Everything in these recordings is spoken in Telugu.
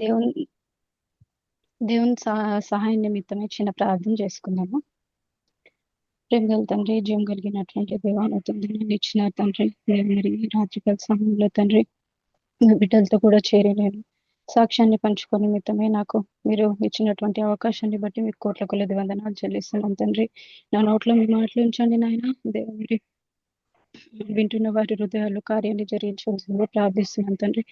దేవుని దేవుని సహాయం నిమిత్తమే చిన్న ప్రార్థన చేసుకుందాము. ప్రేమగల తండ్రి, జీవం కలిగినటువంటి దేవాలయంలో ఇచ్చిన తండ్రి, మరి రాత్రికాల సమయంలో తండ్రి మీ బిడ్డలతో కూడా చేరి నేను సాక్ష్యాన్ని పంచుకొని నిమిత్తమే నాకు మీరు ఇచ్చినటువంటి అవకాశాన్ని బట్టి మీకు కోట్ల కొలది వందనాలు చెల్లిస్తున్నాను తండ్రి. నా నోట్లో మీ మాటలు ఉంచండి నాయన. దేవుడి వింటున్న వారి హృదయాలు కార్యాన్ని జరిగించవలసింది ప్రార్థిస్తున్నాను తండ్రి.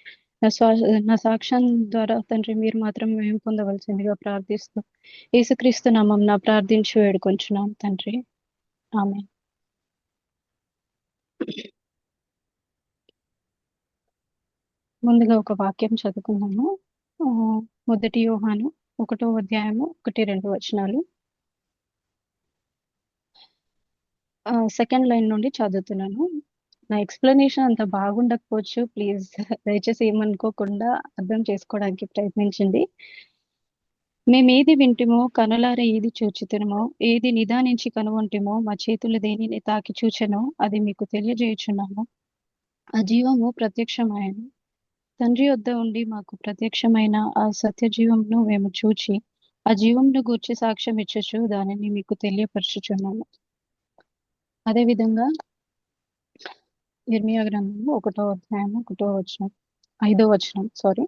నా సాక్ష్యం ద్వారా తండ్రి మీరు మాత్రం మేము పొందవలసిందిగా ప్రార్థిస్తూ యేసుక్రీస్తు నామం నా ప్రార్థించి వేడుకొంచున్నాం తండ్రి. ఆమె ముందుగా ఒక వాక్యం చదువుకున్నాము. మొదటి యోహాను 1వ అధ్యాయము 1-2 వచనాలు. సెకండ్ లైన్ నుండి చదువుతున్నాను. నా ఎక్స్ప్లెనేషన్ అంత బాగుండకపోవచ్చు, ప్లీజ్ దయచేసి ఏమనుకోకుండా అర్థం చేసుకోవడానికి ప్రయత్నించండి. మేమేది వింటిమో కనులార ఏది చూచుతునమో ఏది నిదానించి కనుగొంటిమో మా చేతులు దేనిని తాకి చూచెనో అది మీకు తెలియజేయుచున్నాము. ఆ జీవము ప్రత్యక్షమాయను, తండ్రి వద్ద ఉండి మాకు ప్రత్యక్షమైన ఆ సత్య జీవమును మేము చూచి ఆ జీవమును గూర్చి సాక్ష్యం ఇచ్చచ్చు దానిని మీకు తెలియపరచుచున్నాము. అదేవిధంగా ఇర్మియా గ్రంథము 1వ అధ్యాయము 5వ వచనం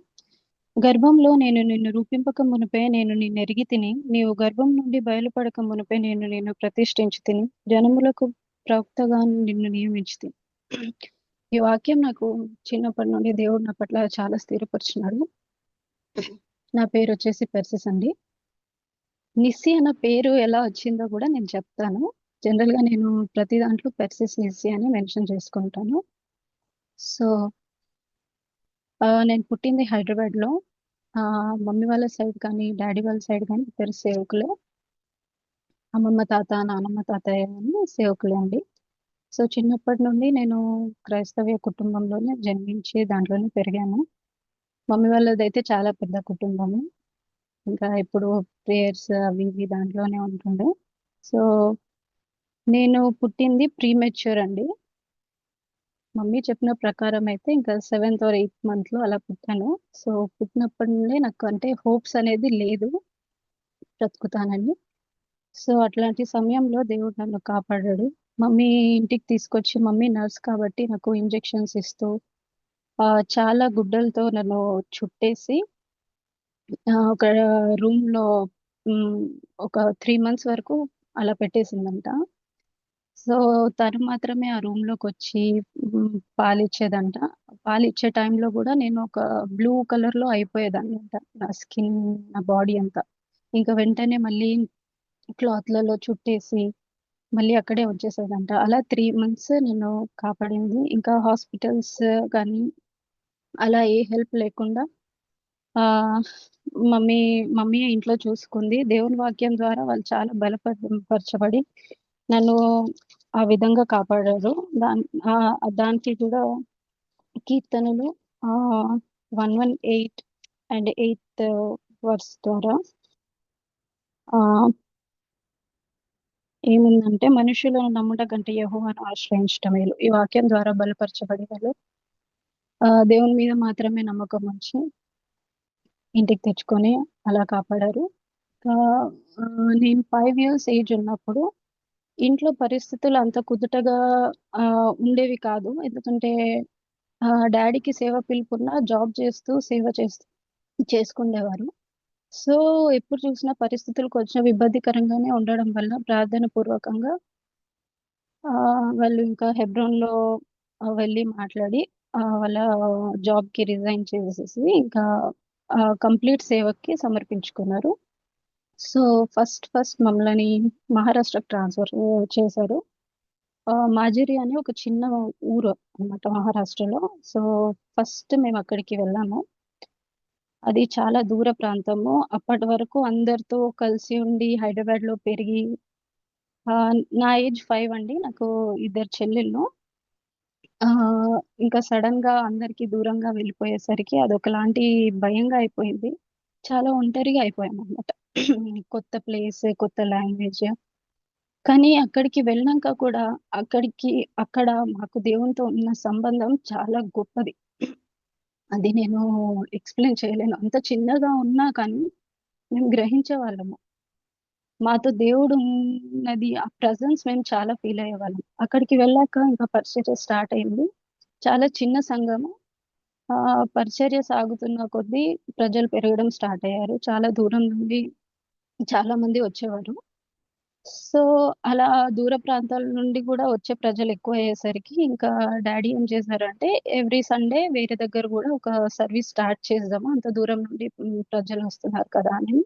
గర్భంలో నేను నిన్ను రూపింపక మునుపే నేను నిన్ను ఎరిగి తిని, నీవు గర్భం నుండి బయలుపడక మునుపే నేను నిన్ను ప్రతిష్ఠించి తిని, జనములకు ప్రవక్తగా నిన్ను నియమించి తిని. ఈ వాక్యం నాకు చిన్నప్పటి నుండి దేవుడు నా పట్ల చాలా స్థిరపరిచినాడు. నా పేరు వచ్చేసి పెర్సిస్ అండి. నిస్సి అన్న పేరు ఎలా వచ్చిందో కూడా నేను చెప్తాను. జనరల్ గా నేను ప్రతి దాంట్లో పెర్సిస్ నిస్సి అని మెన్షన్ చేసుకుంటాను. సో నేను పుట్టింది హైదరాబాద్ లో. మమ్మీ వాళ్ళ సైడ్ కానీ డాడీ వాళ్ళ సైడ్ కానీ ఇద్దరు సేవకులే. అమ్మమ్మ తాత నానమ్మ తాతయ్య అని సేవకులే అండి. సో చిన్నప్పటి నుండి నేను క్రైస్తవ కుటుంబంలోనే జన్మించి దాంట్లోనే పెరిగాను. మమ్మీ వాళ్ళదైతే చాలా పెద్ద కుటుంబము. ఇంకా ఇప్పుడు ప్రేయర్స్ అవి ఇవి దాంట్లోనే ఉంటుండే. సో నేను పుట్టింది ప్రీమెచ్యూర్ అండి. మమ్మీ చెప్పిన ప్రకారం అయితే ఇంకా 7th or 8th month లో అలా పుట్టాను. సో పుట్టినప్పటి నుండి నాకు అంటే హోప్స్ అనేది లేదు బ్రతుకుతానని. సో అట్లాంటి సమయంలో దేవుడు నన్ను కాపాడాడు. మమ్మీ ఇంటికి తీసుకొచ్చి, మమ్మీ నర్స్ కాబట్టి నాకు ఇంజెక్షన్స్ ఇస్తూ చాలా గుడ్డలతో నన్ను చుట్టేసి ఒక రూమ్ లో ఒక 3 months వరకు అలా పెట్టేసిందంట. సో తను మాత్రమే ఆ రూమ్ లోకి వచ్చి పాలిచ్చేదంట. పాలిచ్చే టైంలో కూడా నేను ఒక బ్లూ కలర్ లో అయిపోయేదాన్ని అంట, నా స్కిన్, నా బాడీ అంతా. ఇంకా వెంటనే మళ్ళీ క్లాత్లలో చుట్టేసి మళ్ళీ అక్కడే వచ్చేసేదంట. అలా 3 months నేను కాపాడింది. ఇంకా హాస్పిటల్స్ కానీ అలా ఏ హెల్ప్ లేకుండా ఆ మమ్మీ మమ్మీ ఇంట్లో చూసుకుంది. దేవుని వాక్యం ద్వారా వాళ్ళు చాలా బలపరచబడి నన్ను ఆ విధంగా కాపాడారు. దానికి కూడా కీర్తనలు 118 and 8th verse ద్వారా ఏముందంటే, మనుషులను నమ్ముట కంటే యెహోవాను ఆశ్రయించటం మేలు. ఈ వాక్యం ద్వారా బలపరచబడి వాళ్ళు దేవుని మీద మాత్రమే నమ్మకం ఉంచి ఇంటికి తెచ్చుకొని అలా కాపాడారు. నేను 5 years ఏజ్ ఉన్నప్పుడు ఇంట్లో పరిస్థితులు అంత కుదుటగా ఉండేవి కాదు. ఎందుకంటే డాడీకి సేవ పిలుపున్నా జాబ్ చేస్తూ సేవ చేసుకునేవారు. సో ఎప్పుడు చూసినా పరిస్థితులు కొంచెం ఇబ్బందికరంగానే ఉండడం వల్ల ప్రార్థన పూర్వకంగా వాళ్ళు ఇంకా హెబ్రోన్లో వెళ్ళి మాట్లాడి వాళ్ళ జాబ్కి రిజైన్ చేసేసి ఇంకా కంప్లీట్ సేవకి సమర్పించుకున్నారు. సో ఫస్ట్ మమ్మల్ని మహారాష్ట్రకు ట్రాన్స్ఫర్ చేశారు. మాజిరి అని ఒక చిన్న ఊరు అన్నమాట మహారాష్ట్రలో. సో ఫస్ట్ మేము అక్కడికి వెళ్ళాము. అది చాలా దూర ప్రాంతము. అప్పటి వరకు అందరితో కలిసి ఉండి హైదరాబాద్ లో పెరిగి నా ఏజ్ 5 అండి. నాకు 2 చెల్లెళ్ళు. ఇంకా సడన్ గా అందరికి దూరంగా వెళ్ళిపోయేసరికి అదొకలాంటి భయంగా అయిపోయింది. చాలా ఒంటరిగా అయిపోయాం అన్నమాట. కొత్త ప్లేస్, కొత్త లాంగ్వేజ్. కానీ అక్కడికి వెళ్ళినాక కూడా అక్కడ మాకు దేవునితో ఉన్న సంబంధం చాలా గొప్పది. అది నేను ఎక్స్‌ప్లెయిన్ చేయలేను. అంత చిన్నగా ఉన్నా కానీ మేము గ్రహించేవాళ్ళము. మాతో దేవుడు ఉన్నది ఆ ప్రెజెన్స్ మేము చాలా ఫీల్ అయ్యేవాళ్ళం. అక్కడికి వెళ్ళాక ఇంకా పరిచర్య స్టార్ట్ అయింది. చాలా చిన్న సంఘము. పరిచర్య సాగుతున్న కొద్దీ ప్రజలు పెరగడం స్టార్ట్ అయ్యారు. చాలా దూరం నుండి చాలా మంది వచ్చేవారు. సో, అలా దూర ప్రాంతాల నుండి గూడా వచ్చే ప్రజలు ఎక్కువయ్యేసరికి ఇంకా డ్యాడీ ఏం చేశారంటే ఎవ్రీ సండే వేరే దగ్గర గూడా ఒక సర్వీస్ స్టార్ట్ చేద్దాము. అంత దూరం నుండి ప్రజలొస్తున్నారు కదా! అని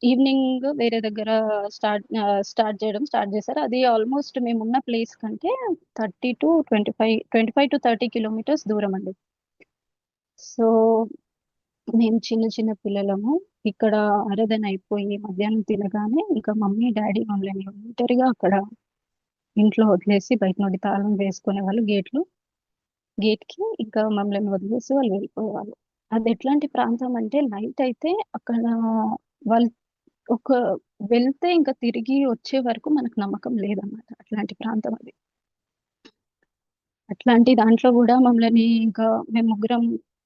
ఈవినింగ్ వేరే దగ్గర స్టార్ట్ జేశారు. అది ఆల్‌మోస్ట్ మేమున్న ప్లేస్ కంటే 25-30 కిలోమీటర్స్ దూరమండి. సో, మేము చిన్న చిన్న పిల్లలము. ఇక్కడ ఆరాధన అయిపోయి మధ్యాహ్నం తినగానే ఇంకా మమ్మీ, డ్యాడీ మమ్మల్ని ఒంటరిగా అక్కడ ఇంట్లో వదిలేసి బయట నుండి తాళం వేసుకునేవాళ్ళు గేట్‌కి. ఇంకా మమ్మల్ని వదిలేసి వాళ్ళు వెళ్ళిపోయేవాళ్ళు. అదెట్లాంటి ప్రాంతం అంటే నైట్ అయితే అక్కడ వాళ్ళు ఒక వెళ్తే ఇంక తిరిగి వచ్చే వరకు మనకు నమ్మకం లేదన్నమాట. అట్లాంటి ప్రాంతం అది. అట్లాంటి దాంట్లో గూడా మమ్మల్ని ఇంకా మేము ముగ్గురం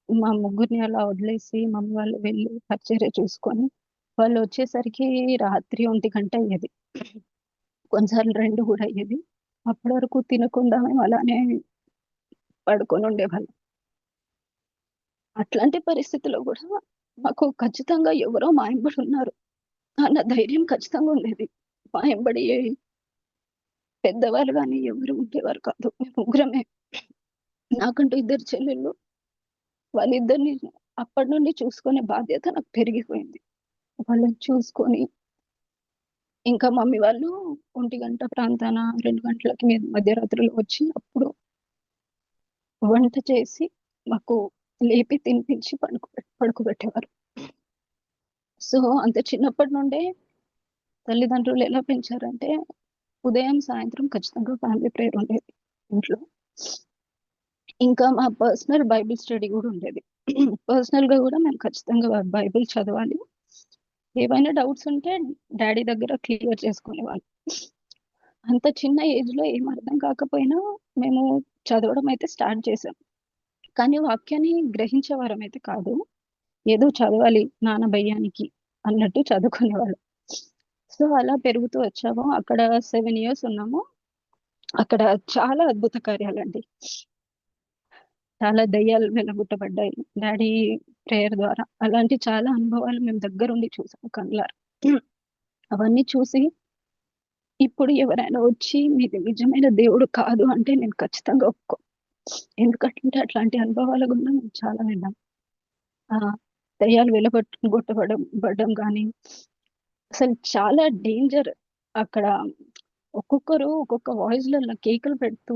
మా ముగ్గురిని అలా వదిలేసి మమ్మీ వాళ్ళు వెళ్లి పరిచర్య చూసుకొని వాళ్ళొచ్చేసరికి రాత్రి 1 అయ్యేది. కొన్నిసార్లు 2 గూడా అయ్యేది. అప్పటి వరకు తినకుండా మేము అలానే పడుకొనుండేవాళ్ళం. అట్లాంటి పరిస్థితిలో గూడా మాకు ఖచ్చితంగా ఎవరో మా ఎంబడున్నారు అన్న ధైర్యం ఖచ్చితంగా ఉండేది. మా ఎంబడి పెద్దవాళ్ళు గాని ఎవరు ఉండేవారు కాదు. మేము ముగ్గురమే. నాకంటూ ఇద్దరు చెల్లెళ్ళు. వాళ్ళిద్దరిని అప్పటి నుండి చూసుకునే బాధ్యత నాకు పెరిగిపోయింది. వాళ్ళని చూసుకొని ఇంకా మమ్మీ వాళ్ళు 1 ప్రాంతాన 2 గంటలకి మధ్యరాత్రిలో వచ్చి అప్పుడు వంట చేసి మాకు లేపి తినిపించి పడుకోబెట్టేవారు. సో, అంత చిన్నప్పటి నుండే తల్లిదండ్రులు ఎలా పెంచారంటే ఉదయం, సాయంత్రం ఖచ్చితంగా ఫ్యామిలీ ప్రేయర్ ఉండేది ఇంట్లో. ఇంకా మా పర్సనల్ బైబిల్ స్టడీ గూడా ఉండేది. పర్సనల్‌గా గూడా మేము ఖచ్చితంగా బైబిల్ చదవాలి. ఏవైనా డౌట్స్ ఉంటే డ్యాడీ దగ్గర క్లియర్ చేసుకునేవాళ్ళం. అంత చిన్న ఏజ్‌లో ఏం అర్థం కాకపోయినా మేము చదవడం అయితే స్టార్ట్ చేసాం. కానీ వాక్యాన్ని గ్రహించేవారమైతే కాదు. ఏదో చదవాలి నాన్న భయ్యానికి అన్నట్టు చదువుకునేవాళ్ళం. సో, అలా పెరుగుతూ వచ్చాము. అక్కడ 7 ఇయర్స్ ఉన్నాము. అక్కడ చాలా అద్భుత కార్యాలండి. చాలా దెయ్యాలు వెళ్ళగొట్టబడ్డాయి. డ్యాడీ ప్రేయర్ ద్వారా. అలాంటి చాలా అనుభవాలు మేము దగ్గరుండి చూసాం కళ్ళారా. అవన్నీ చూసి ఇప్పుడు ఎవరైనా వచ్చి మీది నిజమైన దేవుడు కాదు అంటే నేను ఖచ్చితంగా ఒప్పుకోను. ఎందుకంటే అట్లాంటి అనుభవాల గుండా మేము చాలా విన్నాం. ఆ! దెయ్యాలు బడ్డం గానీ, అసలు చాలా డేంజర్ అక్కడ. ఒక్కొక్కరు ఒక్కొక్క వాయిస్‌లలో కేకలు పెడుతూ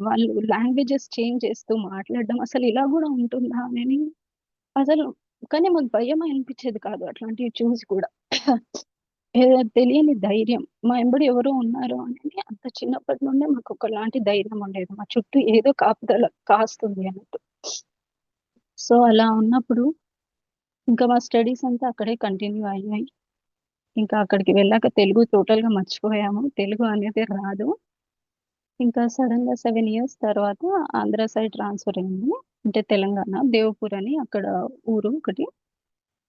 వాళ్ళు లాంగ్వేజెస్ చేంజ్ చేస్తూ మాట్లాడడం అసలు ఇలా గూడా ఉంటుందా అని అసలు కానీ మాకు భయం అనిపిచ్చేది కాదు అట్లాంటివి చూసి కూడా. ఏదో తెలియని ధైర్యం. మా ఎంబడి ఎవరో ఉన్నారు అని అంత చిన్నప్పటి నుండే మాకొకలాంటి ధైర్యం ఉండేది. మా చుట్టూ ఏదో కాపుదల కాస్తుంది అన్నట్టు. సో, అలా ఉన్నప్పుడు ఇంకా మా స్టడీస్ అంతా అక్కడే కంటిన్యూ అయ్యాయి. ఇంకా అక్కడికి వెళ్ళాక తెలుగు టోటల్‌గా మర్చిపోయాము. తెలుగు అనేది రాదు. ఇంకా సడెన్‌గా 7 ఇయర్స్ తర్వాత ఆంధ్ర సైడ్ ట్రాన్స్‌ఫర్ అయింది. అంటే తెలంగాణ దేవపూర్ అని అక్కడ ఊరు ఒకటి.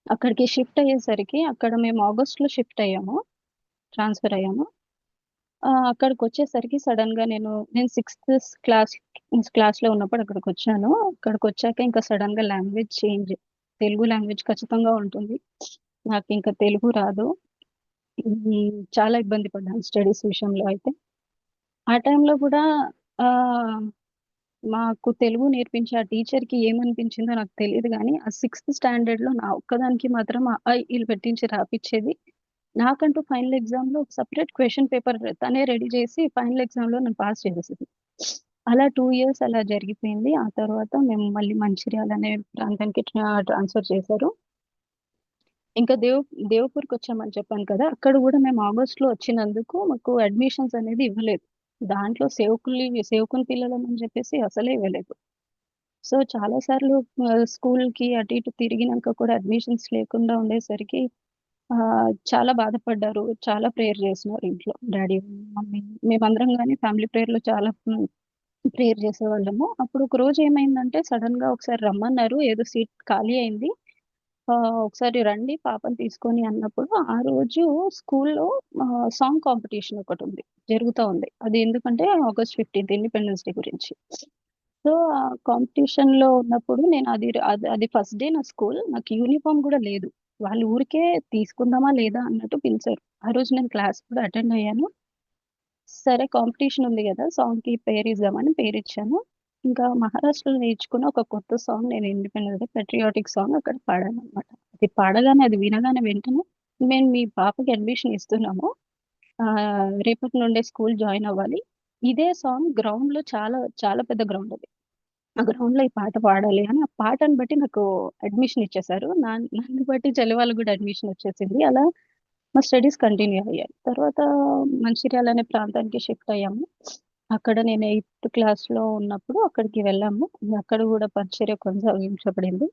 అక్కడికి షిఫ్ట్ అయ్యేసరికి అక్కడ మేము ఆగస్ట్‌లో షిఫ్ట్ అయ్యాము. ట్రాన్స్‌ఫర్ అయ్యాము. అక్కడికొచ్చేసరికి సడెన్‌గా నేను సిక్స్త్ క్లాస్‌లో ఉన్నప్పుడు అక్కడికొచ్చాను. అక్కడికొచ్చాక ఇంకా సడెన్‌గా లాంగ్వేజ్ చేంజ్. తెలుగు లాంగ్వేజ్ ఖచ్చితంగా ఉంటుంది. నాకింక తెలుగు రాదు. చాలా ఇబ్బంది పడ్డాను స్టడీస్ విషయంలో అయితే. ఆ టైంలో కూడా ఆహ్, మాకు తెలుగు నేర్పించే ఆ టీచర్‌కి ఏమనిపించిందో నాకు తెలీదు గానీ, ఆ సిక్స్త్ స్టాండర్డ్‌లో నా ఒక్కదానికి మాత్రం ఆ, ఆ, ఈ, లు పెట్టించి రాపిచ్చేది. నాకంటూ ఫైనల్ ఎగ్జామ్‌లో ఒక సెపరేట్ క్వెషన్ పేపర్ తనే రెడీ చేసి ఫైనల్ ఎగ్జామ్‌లో నన్ను పాస్ చేసేసేది. అలా 2 ఇయర్స్ అలా జరిగిపోయింది. ఆ తర్వాత మేము మళ్ళీ మంచిర్యాల అనే ప్రాంతానికి ట్రాన్స్‌ఫర్ చేశారు. ఇంకా దేవపూర్‌కొచ్చామని చెప్పాను కదా! అక్కడ గూడా మేము ఆగస్ట్‌లో వచ్చినందుకు మాకు అడ్మిషన్స్ అనేది ఇవ్వలేదు. దాంట్లో సేవకుని పిల్లలమని చెప్పేసి అసలే ఇవ్వలేదు. సో, చాలా సార్లు స్కూల్‌కి అటు ఇటు తిరిగినంక కూడా అడ్మిషన్స్ లేకుండా ఉండేసరికి చాలా బాధపడ్డారు. చాలా ప్రేయర్ చేసినారు ఇంట్లో డ్యాడీ, మమ్మీ. మేమందరం గాని ఫ్యామిలీ ప్రేయర్‌లో చాలా ప్రేయర్ చేసేవాళ్ళము. అప్పుడు ఒక రోజు ఏమైందంటే సడెన్‌గా ఒకసారి రమ్మన్నారు. ఏదో సీట్ ఖాళీ అయింది. ఒకసారి రండి పాపని తీసుకొని అన్నప్పుడు, ఆ రోజు స్కూల్‌లో సాంగ్ కాంపిటీషన్ ఒకటుంది. జరుగుతా ఉంది. అది ఎందుకంటే ఆగస్ట్ 15థ్ ఇండిపెండెన్స్ డే గురించి. సో, ఆ కాంపిటీషన్‌లో ఉన్నప్పుడు నేను అది ఫస్ట్ డే నా స్కూల్. నాకు యూనిఫార్మ్ గూడా లేదు. వాళ్ళు ఊరికే తీసుకుందామా లేదా అన్నట్టు పిలిచారు. ఆ రోజు నేను క్లాస్ కూడా అటెండ్ అయ్యాను. సరే కాంపిటీషన్ ఉంది గదా! సాంగ్‌కి పేరిద్దామని పేరిచ్చాను. ఇంకా మహారాష్ట్రలో నేర్చుకున్న ఒక కొత్త సాంగ్ నేను ఇండిపెండెన్స్ డే పేట్రియాటిక్ సాంగ్ అక్కడ పాడాననమాట. అది పాడగానే, అది వినగానే వెంటనే మేము మీ పాపకి అడ్మిషన్ ఇస్తున్నాము. రేపటి నుండే స్కూల్ జాయిన్ అవ్వాలి. ఇదే సాంగ్ గ్రౌండ్‌లో చాలా చాలా పెద్ద గ్రౌండ్ అది. ఆ గ్రౌండ్‌లో ఈ పాట పాడాలి అని ఆ పాటను బట్టి నాకు అడ్మిషన్ ఇచ్చేసారు. నన్ను బట్టి చెల్లి వాళ్ళకి గూడా అడ్మిషన్ వచ్చేసింది. అలా మా స్టడీస్ కంటిన్యూ అయ్యాయి. తర్వాత మంచిర్యాల అనే ప్రాంతానికి షిఫ్ట్ అయ్యాము. అక్కడ నేను ఎయిత్ క్లాస్‌లో ఉన్నప్పుడు అక్కడికి వెళ్ళాము. అక్కడ గూడా పరిచర్య కొనసాగించబడింది.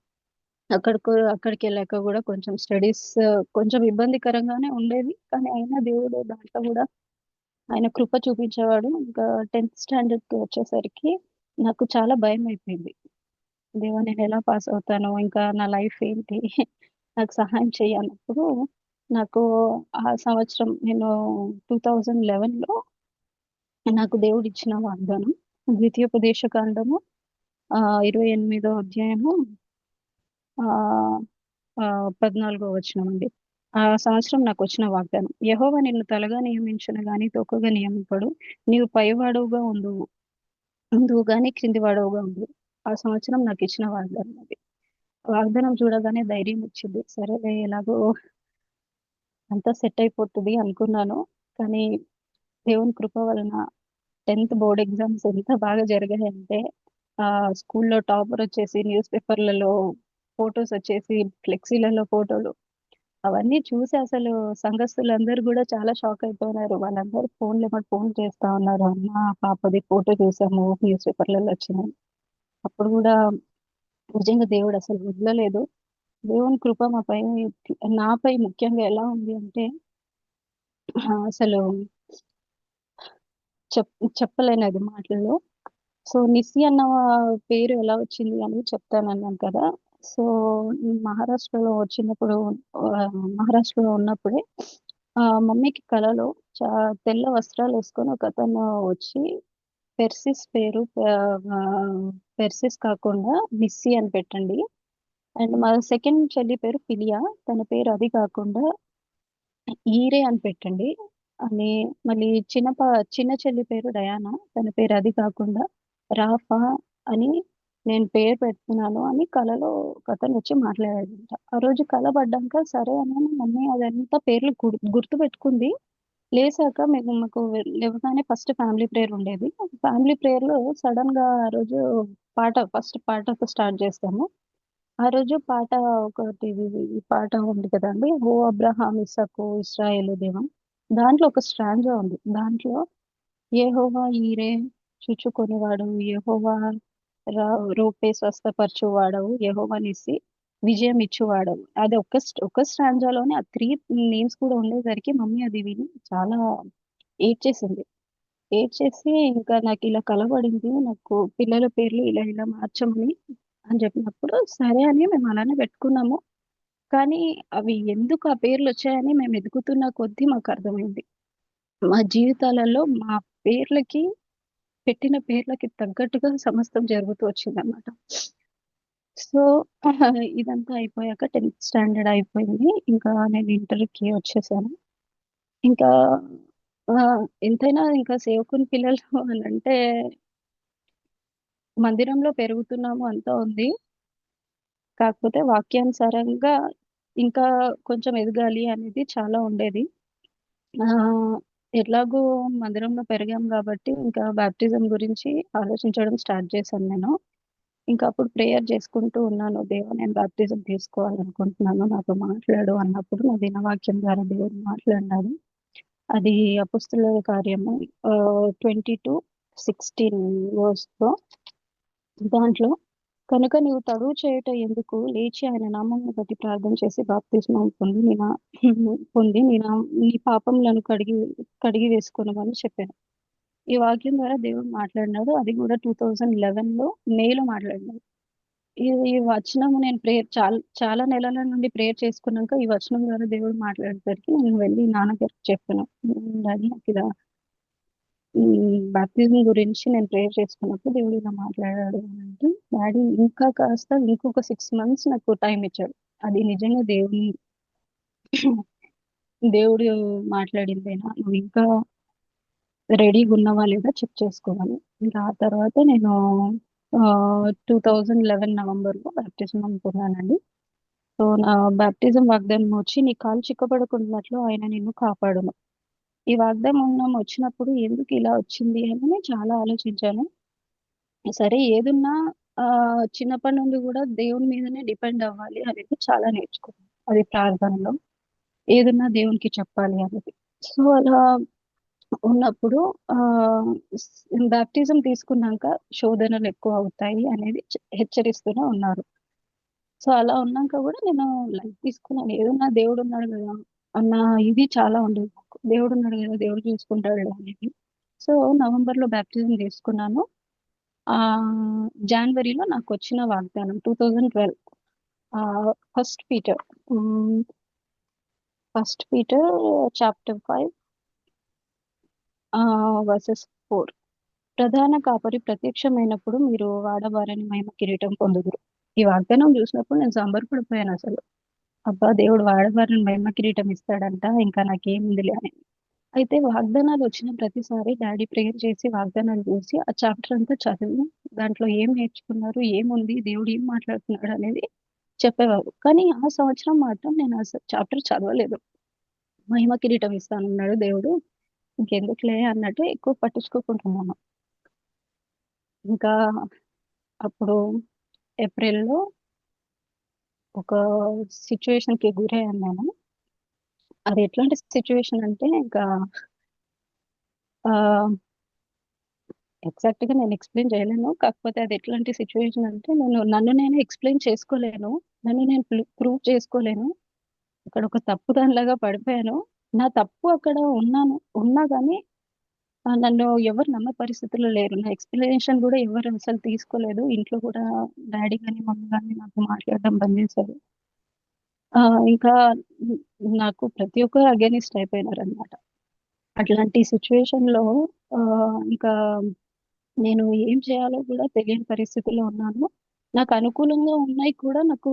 అక్కడికెళ్ళాక గూడా కొంచెం స్టడీస్ కొంచెం ఇబ్బందికరంగానే ఉండేది. కానీ అయినా దేవుడు దాంట్లో గూడా ఆయన కృప చూపించేవాడు. ఇంకా 10థ్ స్టాండర్డ్‌కి వచ్చేసరికి నాకు చాలా భయమైపోయింది. దేవా నేనెలా పాస్ అవుతాను? ఇంకా నా లైఫ్ ఏంటి? నాకు సహాయం చెయ్యి అన్నప్పుడు నాకు ఆ సంవత్సరం నేను 2011లో నాకు దేవుడిచ్చిన వాగ్దానం. ద్వితీయోపదేశ కాండము 28వ అధ్యాయము ఆహ్, 14 వచనం అండి. ఆ సంవత్సరం నాకొచ్చిన వాగ్దానం. యెహోవా నిన్ను తలగా నియమించును గాని తొక్కగా నియమింపడు. నీవు పైవాడవుగా ఉందువు. ఉందువు గాని క్రింది వాడవుగా ఉండువు. ఆ సంవత్సరం నాకిచ్చిన వాగ్దానం అది. వాగ్దానం చూడగానే ధైర్యం వచ్చింది. సరేలే ఎలాగో అంతా సెట్ అయిపోతది అనుకున్నాను. కానీ దేవుని కృప వలన 10థ్ బోర్డ్ ఎగ్జామ్స్ ఎంత బాగా జరిగాయంటే స్కూల్‌లో టాపర్ వచ్చేసి న్యూస్ పేపర్‌లలో ఫోటోస్ వచ్చేసి ఫ్లెక్సీలలో ఫోటోలు అవన్నీ చూసి అసలు సంఘస్థులందరూ గూడా చాలా షాక్ అయిపోయినారు. వాళ్ళందరూ ఫోన్‌లెంబట ఫోన్ చేస్తా ఉన్నారు. అన్న పాపది ఫోటో చూసాము న్యూస్ పేపర్‌లలో వచ్చిందని. అప్పుడు గూడా నిజంగా దేవుడు అసలు వదలలేదు. దేవుని కృప నాపై ముఖ్యంగా ఎలా ఉంది అంటే అసలు చెప్ చెప్పలేనది మాటల్లో. సో, నిస్సి అన్న పేరు ఎలా వచ్చింది అనేది చెప్తానన్నాను కదా! సో, మహారాష్ట్రలో వచ్చినప్పుడు మహారాష్ట్రలో ఉన్నప్పుడే మమ్మీకి కలలో చా తెల్ల వస్త్రాలేసుకొని ఒకతను వచ్చి పెర్సిస్ పేరు పెర్సిస్ కాకుండా నిస్సి అని పెట్టండి. అండ్ మా సెకండ్ చెల్లి పేరు ఫిలియా. తన పేరు అది కాకుండా ఈరే అని పెట్టండి. అని మళ్ళీ చిన్న చెల్లి పేరు డయానా. తన పేరు అది కాకుండా రాఫా అని నేను పేరు పెడుతున్నాను అని కలలో ఒకతనొచ్చి మాట్లాడాడంట. ఆ రోజు కల పడ్డాక సరే అని మమ్మీ అదంతా పేర్లు గుర్తుపెట్టుకుంది. లేసాక మాకు లేవగానే ఫస్ట్ ఫ్యామిలీ ప్రేయర్ ఉండేది. ఫ్యామిలీ ప్రేయర్‌లో సడెన్‌గా ఆ రోజు ఫస్ట్ పాటతో స్టార్ట్ చేస్తాము. ఆ రోజు పాట ఒకటి ఈ పాట ఉంది కదండీ! 'ఓ అబ్రహాం ఇస్సాకు ఇశ్రాయేలు దేవా' దాంట్లో ఒక స్ట్రాంజా ఉంది. దాంట్లో యెహోవా ఈరే చూచుకొనివాడు, యెహోవా రూపే స్వస్థపరచువాడవు, యెహోవా నిస్సి విజయం ఇచ్చువాడవు. అది ఒక్క స్ట్రాంజాలోనే ఆ 3 నేమ్స్ కూడా ఉండేసరికి మమ్మీ అది విని చాలా ఏడ్చేసింది. ఏడ్చేసి ఇంకా నాకిలా కలవడింది. నాకు పిల్లల పేర్లు ఇలా ఇలా మార్చమని అని చెప్పినప్పుడు, సరే అని మేము అలానే పెట్టుకున్నాము. కానీ అవి ఎందుకు ఆ పేర్లొచ్చాయని మేము ఎదుగుతున్న కొద్దీ మాకర్థమైంది. మా జీవితాలలో మా పేర్లకి పెట్టిన పేర్లకి తగ్గట్టుగా సమస్తం జరుగుతూ వచ్చిందనమాట. సో, ఇదంతా అయిపోయాక 10థ్ స్టాండర్డ్ అయిపోయింది. ఇంకా నేను ఇంటర్‌కి వచ్చేసాను. ఇంకా ఎంతైనా ఇంకా సేవకుని పిల్లలు అనంటే మందిరంలో పెరుగుతున్నాము అంతా ఉంది. కాకపోతే వాక్యానుసారంగా ఇంకా కొంచెం ఎదగాలి అనేది చాలా ఉండేది. ఆహ్, ఎట్లాగో మందిరంలో పెరిగాం గాబట్టి, ఇంకా బాప్టిజం గురించి ఆలోచించడం స్టార్ట్ చేశాను నేను. ఇంకా అప్పుడు ప్రేయర్ చేసుకుంటూ ఉన్నాను. దేవా నేను బాప్టిజం తీసుకోవాలనుకుంటున్నాను. నాతో మాట్లాడు అన్నప్పుడు నా దినవాక్యం ద్వారా దేవుడు మాట్లాడినాడు. అది అపోస్తలుల కార్యము 22:16 వర్స్‌లో దాంట్లో కనుక నీవు తడువు చేయుట ఎందుకు? లేచి ఆయన నామమును బట్టి ప్రార్థన చేసి బాప్తిస్మం పొంది నీ పాపములను కడిగి వేసుకొనుమని చెప్పాను. ఈ వాక్యం ద్వారా దేవుడు మాట్లాడినాడు. అది కూడా 2011లో మేలో మాట్లాడినాడు. ఈ వచనం నేను చాలా చాలా నెలల నుండి ప్రేయర్ చేసుకున్నాక ఈ వచనం ద్వారా దేవుడు మాట్లాడేసరికి నేను వెళ్ళి నాన్నగారికి చెప్పాను. డాడీ నాకు ఇలా ఈ బాప్తిజం గురించి నేను ప్రేయర్ చేసుకున్నప్పుడు దేవుడు ఇలా మాట్లాడాడు అని అంటే, డాడీ ఇంకా కాస్త ఇంకొక 6 మంత్స్ నాకు టైం ఇచ్చాడు. అది నిజంగా దేవుడు మాట్లాడిందేనా, నువ్వు ఇంకా రెడీగా ఉన్నావా లేదా చెక్ చేసుకోవాలి. ఇంకా ఆ తర్వాత నేను 2011 నవంబర్లో బాప్టిజం అనుకున్నానండి. సో నా బాప్టిజం వాగ్దానం వచ్చి, నీ కాలు చిక్కబడకున్నట్లు ఆయన నిన్ను కాపాడును. ఈ వాగ్దానం వచ్చినప్పుడు ఎందుకు ఇలా వచ్చింది అని నేను చాలా ఆలోచించాను. సరే ఏదున్నా చిన్నప్పటి నుండి కూడా దేవుని మీదనే డిపెండ్ అవ్వాలి అనేది చాలా నేర్చుకున్నాను. అది ప్రార్థనలో ఏదున్నా దేవునికి చెప్పాలి అనేది. సో అలా ఉన్నప్పుడు బాప్టిజం తీసుకున్నాక శోధనలు ఎక్కువ అవుతాయి అనేది హెచ్చరిస్తూనే ఉన్నారు. సో అలా ఉన్నాక కూడా నేను లైఫ్ తీసుకున్నాను. ఏదన్నా దేవుడు ఉన్నాడు కదా అన్న ఇది చాలా ఉండేది నాకు. దేవుడు ఉన్నాడు కదా, దేవుడు చూసుకుంటాడు అనేది. సో నవంబర్లో బాప్టిజం తీసుకున్నాను. ఆ జనవరిలో నాకు వచ్చిన వాగ్దానం 2012 first Peter, first Peter chapter 5 versus 4. ప్రధాన కాపరి ప్రత్యక్షమైనప్పుడు మీరు వాడబారని మహిమ కిరీటం పొందుదురు. ఈ వాగ్దానం చూసినప్పుడు నేను సంబరపడిపోయాను అసలు. అబ్బా, దేవుడు వాడబారని మహిమ కిరీటం ఇస్తాడంట, ఇంకా నాకేముందిలే అని. అయితే వాగ్దానాలు వచ్చిన ప్రతిసారి డాడీ ప్రేయర్ చేసి వాగ్దానాలు చూసి ఆ చాప్టర్ అంతా చదివి దాంట్లో ఏం నేర్చుకున్నారు, ఏముంది, దేవుడు ఏం మాట్లాడుతున్నాడు అనేది చెప్పేవారు. కానీ ఆ సంవత్సరం మాత్రం నేను ఆ చాప్టర్ చదవలేదు. మహిమ కిరీటం ఇస్తానన్నాడు దేవుడు, ఇంకెందుకులే అన్నట్టు ఎక్కువ పట్టించుకోకుంటున్నాను. ఇంకా అప్పుడు ఏప్రిల్లో ఒక సిచ్యువేషన్ కి గురయ్యాను నేను. అది ఎట్లాంటి సిచ్యువేషన్ అంటే ఇంకా ఎగ్జాక్ట్ గా నేను ఎక్స్ప్లెయిన్ చేయలేను. కాకపోతే అది ఎట్లాంటి సిచ్యువేషన్ అంటే, నన్ను నేను ఎక్స్ప్లెయిన్ చేసుకోలేను, నన్ను నేను ప్రూవ్ చేసుకోలేను. అక్కడ ఒక తప్పు దానిలాగా పడిపోయాను. నా తప్పు అక్కడ ఉన్నా కానీ నన్ను ఎవరు నమ్మే పరిస్థితుల్లో లేరు. నా ఎక్స్ప్లెనేషన్ కూడా ఎవరు అసలు తీసుకోలేదు. ఇంట్లో కూడా డాడీ కానీ మమ్మీ కానీ నాకు మాట్లాడడం బంద్ చేశారు. ఇంకా నాకు ప్రతి ఒక్కరు అగేనిస్ట్ అయిపోయినారు అనమాట. అట్లాంటి సిచ్యువేషన్ లో ఇంకా నేను ఏం చేయాలో కూడా తెలియని పరిస్థితిలో ఉన్నాను. నాకు అనుకూలంగా ఉన్నాయి కూడా నాకు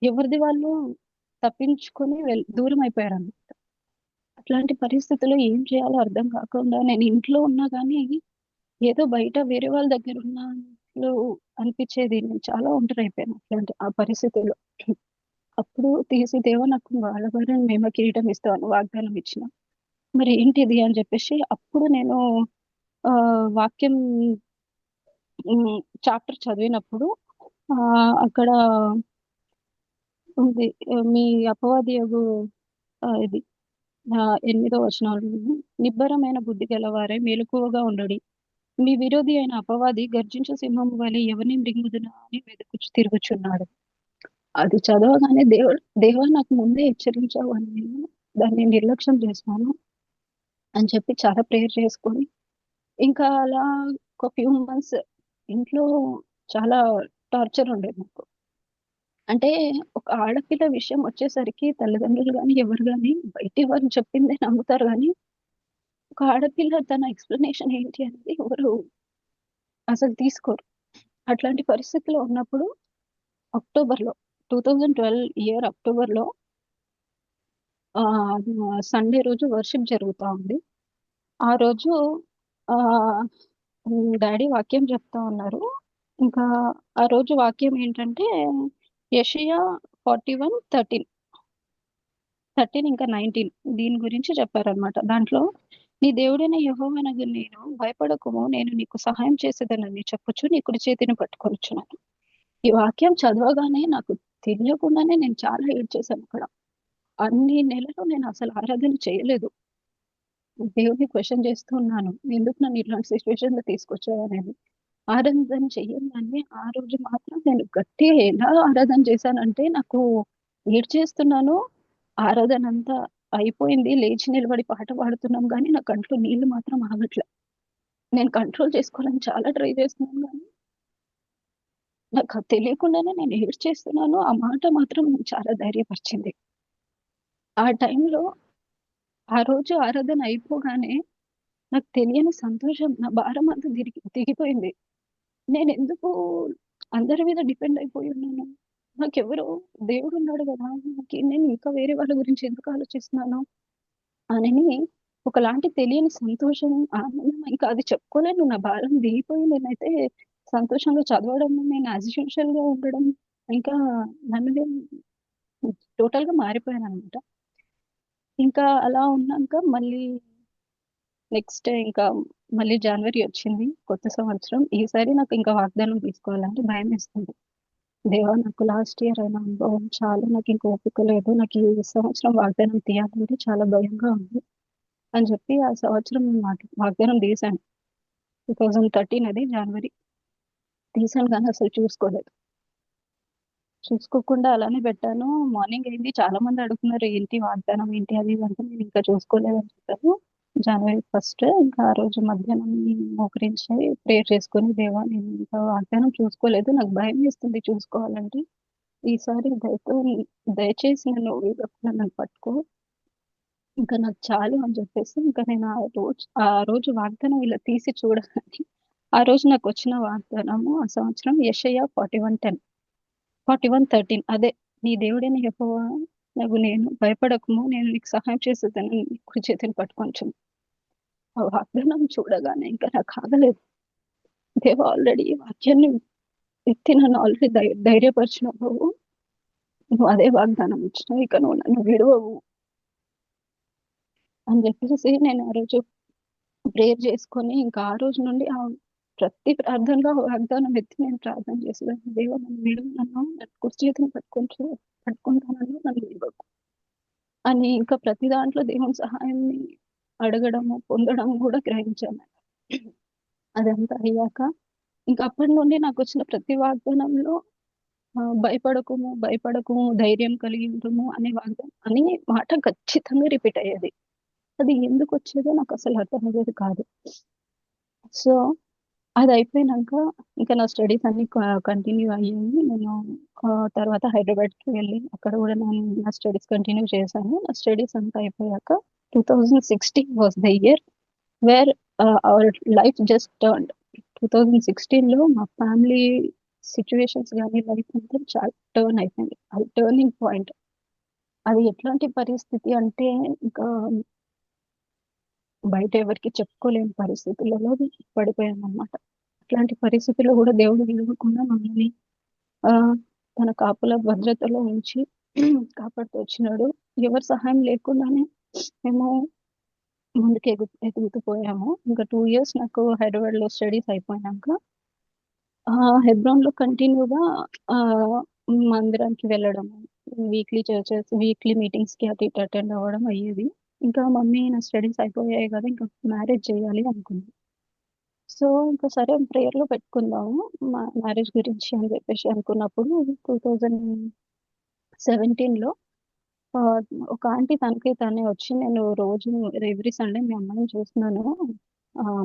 ఎవరిది వాళ్ళు తప్పించుకొని దూరం అయిపోయారు అన్నమాట. అట్లాంటి పరిస్థితుల్లో ఏం చేయాలో అర్థం కాకుండా నేను ఇంట్లో ఉన్నా కానీ ఏదో బయట వేరే వాళ్ళ దగ్గర ఉన్నట్లు అనిపించేది. నేను చాలా ఒంటరి అయిపోయాను అట్లాంటి ఆ పరిస్థితుల్లో. అప్పుడు తీసి దేవా నాకు వాళ్ళ ద్వారా మేము కిరీటం ఇస్తామని వాగ్దానం ఇచ్చిన, మరి ఏంటిది అని చెప్పేసి అప్పుడు నేను ఆ వాక్యం చాప్టర్ చదివినప్పుడు ఆ అక్కడ ఉంది, మీ అపవాది యొగు ఇది 8వ వచనాలు, నిబ్బరమైన బుద్ధి గలవారే మెలకువగా ఉండడి, మీ విరోధి అయిన అపవాది గర్జించు సింహము వలె ఎవరిని మృంగుదునా అని వెతుకుచు తిరుగుచున్నాడు. అది చదవగానే దేవా నాకు ముందే హెచ్చరించావు అని నేను దాన్ని నిర్లక్ష్యం చేశాను అని చెప్పి చాలా ప్రేయర్ చేసుకొని ఇంకా అలా ఒక ఫ్యూ మంత్స్ ఇంట్లో చాలా టార్చర్ ఉండేది నాకు. అంటే ఒక ఆడపిల్ల విషయం వచ్చేసరికి తల్లిదండ్రులు కానీ ఎవరు కానీ బయటి వారు చెప్పిందే నమ్ముతారు, కానీ ఒక ఆడపిల్ల తన ఎక్స్ప్లెనేషన్ ఏంటి అనేది ఎవరు అసలు తీసుకోరు. అట్లాంటి పరిస్థితిలో ఉన్నప్పుడు అక్టోబర్లో 2012 అక్టోబర్లో ఆ సండే రోజు వర్షిప్ జరుగుతా ఉంది. ఆ రోజు ఆ డాడీ వాక్యం చెప్తా ఉన్నారు. ఇంకా ఆ రోజు వాక్యం ఏంటంటే యెషయా 41:13 ఇంకా 19 దీని గురించి చెప్పారనమాట. దాంట్లో, నీ దేవుడైన యెహోవానగు నేను భయపడకుము, నేను నీకు సహాయం చేసేదనని చెప్పుచు నీ కుడి చేతిని పట్టుకొనుచున్నాను. ఈ వాక్యం చదవగానే నాకు తెలియకుండానే నేను చాలా ఏడ్చేశాను అక్కడ. అన్ని నెలలు నేను అసలు ఆరాధన చేయలేదు. దేవుడిని క్వశ్చన్ చేస్తూ ఉన్నాను, ఎందుకు నన్ను ఇట్లాంటి సిచ్యువేషన్ లో తీసుకొచ్చావు అనేది. ఆరాధన చెయ్యగానే ఆ రోజు మాత్రం నేను గట్టిగా ఎలా ఆరాధన చేశానంటే, నాకు ఏడ్చేస్తున్నాను. ఆరాధన అంతా అయిపోయింది, లేచి నిలబడి పాట పాడుతున్నాం కానీ నా కంట్లో నీళ్లు మాత్రం ఆగట్లే. నేను కంట్రోల్ చేసుకోవాలని చాలా ట్రై చేస్తున్నాను గానీ, నాకది తెలియకుండానే నేను ఏడ్చేస్తున్నాను. ఆ మాట మాత్రం నన్ను చాలా ధైర్యపరిచింది. ఆ టైంలో ఆ రోజు ఆరాధన అయిపోగానే నాకు తెలియని సంతోషం, నా భారమంతా దిగిపోయింది. నేనెందుకు అందరి మీద డిపెండ్ అయిపోయి ఉన్నాను. నాకెవరో దేవుడున్నాడు గదా! నేను ఇంకా వేరే వాళ్ళ గురించి ఎందుకు ఆలోచిస్తున్నాను అనని ఒకలాంటి తెలియని సంతోషం, ఆనందం ఇంకా అది చెప్పుకోలేను. నా భారం దిగిపోయి నేనైతే సంతోషంగా చదవడం, నేను యాజ్ యూజువల్‌గా ఉండడం, ఇంకా నన్ను నేను టోటల్‌గా మారిపోయాననమాట. ఇంకా అలా ఉన్నాక మళ్ళీ నెక్స్ట్ ఇంకా మళ్ళీ జనవరి వచ్చింది. కొత్త సంవత్సరం. ఈసారి నాకు ఇంకా వాగ్దానం తీసుకోవాలంటే భయమేస్తుంది. దేవా! నాకు లాస్ట్ ఇయర్ అయిన అనుభవం చాలు. నాకింక ఓపిక లేదు. నాకు ఈ సంవత్సరం వాగ్దానం తీయాలంటే చాలా భయంగా ఉంది అని చెప్పి ఆ సంవత్సరం వాగ్దానం తీశాను. 2013 అది జనవరి. తీశాను గానీ అసలు చూసుకోలేదు. చూసుకోకుండా అలానే పెట్టాను. మార్నింగ్ అయింది. చాలా మంది అడుగుతున్నారు, "ఏంటి వాగ్దానం ఏంటి?" అది ఇది అంటే నేనింకా చూసుకోలేదని చెప్పాను. జనవరి ఫస్ట్ ఇంకా ఆ రోజు మధ్యాహ్నం మోకరించి ప్రేయర్ చేసుకొని, "దేవా! నేను ఇంకా వాగ్దానం చూసుకోలేదు. నాకు భయమేస్తుంది చూసుకోవాలంటే. ఈసారి దయచేసి నన్ను వీడకుండా నన్ను పట్టుకో. ఇంకా నాకు చాలు" అని చెప్పేసి ఇంకా నేను ఆ రోజు వాగ్దానం ఇలా తీసి చూడగానే ఆ రోజు నాకొచ్చిన వాగ్దానము ఆ సంవత్సరం యెషయా 41:10. 41:13 అదే, "నీ దేవుడైన యెహోవా నగు నేను, భయపడకుము, నేను నీకు సహాయం చేసేదనని నీ కుడి చేతిని పట్టుకొనుచున్నాను." ఆ వాగ్దానం చూడగానే ఇంకా నాకాగలేదు. దేవా! ఆల్రెడీ ఈ వాక్యాన్ని ఎత్తి నన్ను ఆల్రెడీ ధైర్యపరిచినావు నువ్వు. నువ్వు అదే వాగ్దానం ఇచ్చినావు. ఇక నువ్వు నన్ను విడవవు అని చెప్పేసి నేను ఆ రోజు ప్రేయర్ చేసుకొని ఇంకా ఆ రోజు నుండి ప్రతి ప్రార్థనలో ఆ వాగ్దానం ఎత్తి నేను ప్రార్థన చేసేదాన్ని. దేవా! నన్ను విడువను, నన్ను కుడి చేతిని పట్టుకుంటానని నన్ను విడవకు అని ఇంకా ప్రతి దాంట్లో దేవుని సహాయాన్ని అడగడము, పొందడం కూడా గ్రహించాను. అదంతా అయ్యాక ఇంక అప్పటి నుండి నాకొచ్చిన ప్రతి వాగ్దానంలో భయపడకుము, ధైర్యం కలిగి ఉండుము అనే అనే మాట ఖచ్చితంగా రిపీట్ అయ్యేది. అది ఎందుకొచ్చేదో నాకసలు అర్థమయ్యేది కాదు. సో, అదయిపోయినంక ఇంకా నా స్టడీస్ అన్నీ కంటిన్యూ అయ్యాయి. నేను తర్వాత హైదరాబాద్‌కి వెళ్ళి అక్కడ గూడా నేను నా స్టడీస్ కంటిన్యూ చేశాను. నా స్టడీస్ అంతా అయిపోయాక 2016 was the year where our life just turned. 2016లో మా ఫ్యామిలీ సిట్యుయేషన్స్ గాని, లైఫ్ అంతా చాలా టర్న్ అయిపోయింది. అది టర్నింగ్ పాయింట్. అది ఎట్లాంటి పరిస్థితి అంటే ఇంకా బయట ఎవరికీ చెప్పుకోలేని పరిస్థితులలో పడిపోయామనమాట. అట్లాంటి పరిస్థితుల్లో గూడా దేవుడు విడవకుండా మమ్మల్ని ఆహ్, తన కాపుల భద్రతలో ఉంచి కాపాడుతూ వచ్చినాడు. ఎవరి సహాయం లేకుండానే మేము ముందుకు ఎదుగుతూ పోయాము. ఇంకా 2 ఇయర్స్ నాకు హైదరాబాద్‌లో స్టడీస్ అయిపోయినంక హెబ్రోన్‌లో కంటిన్యూగా ఆహ్, మందిరానికి వెళ్ళడము, వీక్లీ మీటింగ్స్‌కి అటు ఇటు అటెండ్ అవ్వడం అయ్యేది. ఇంకా మమ్మీ నా స్టడీస్ అయిపోయాయి గదా! ఇంకా మ్యారేజ్ చేయాలి అనుకుంది. సో, ఇంకా సరే ప్రేయర్‌లో పెట్టుకుందాము. మ్యారేజ్ గురించి అని చెప్పేసి అనుకున్నప్పుడు 2017లో ఆహ్, ఒక ఆంటీ తనకి తనే వచ్చి, "నేను రోజు ఎవ్రీ సండే మీ అమ్మాయిని చూస్తున్నాను.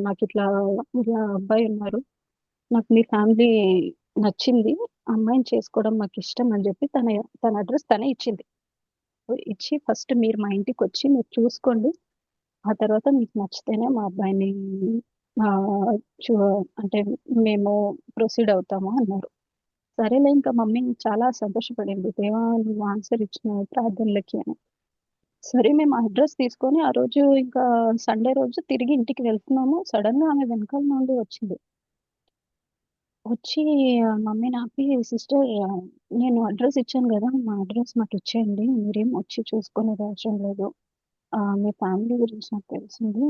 నాకిట్లా ఇలా అబ్బాయి ఉన్నారు. నాకు మీ ఫ్యామిలీ నచ్చింది. ఆ అమ్మాయిని చేసుకోవడం మాకిష్టం" అని చెప్పి తన అడ్రెస్ తనే ఇచ్చింది. ఇచ్చి, "ఫస్ట్ మీరు మా ఇంటికొచ్చి మీరు చూసుకోండి. ఆ తర్వాత మీకు నచ్చితేనే మా అబ్బాయిని ఆహ్, చు అంటే మేము ప్రొసీడ్ అవుతాము" అన్నారు. సరేలే ఇంకా మమ్మీ చాలా సంతోషపడింది. "దేవా! నువ్వు ఆన్సర్ ఇచ్చినావు ప్రార్థనలకి" అని. సరే మేము అడ్రెస్ తీసుకొని ఆ రోజు ఇంకా సండే రోజు తిరిగి ఇంటికి వెళ్తున్నాము. సడెన్‌గా ఆమె వెనకాల నుండి వచ్చింది. వచ్చి మమ్మీని ఆపి, "సిస్టర్, నేను అడ్రెస్ ఇచ్చాను గదా! మా అడ్రెస్ మాకిచ్చేయండి. మీరేం వచ్చి చూసుకునేది అవసరం లేదు. మీ ఫ్యామిలీ గురించి నాకు తెలిసింది.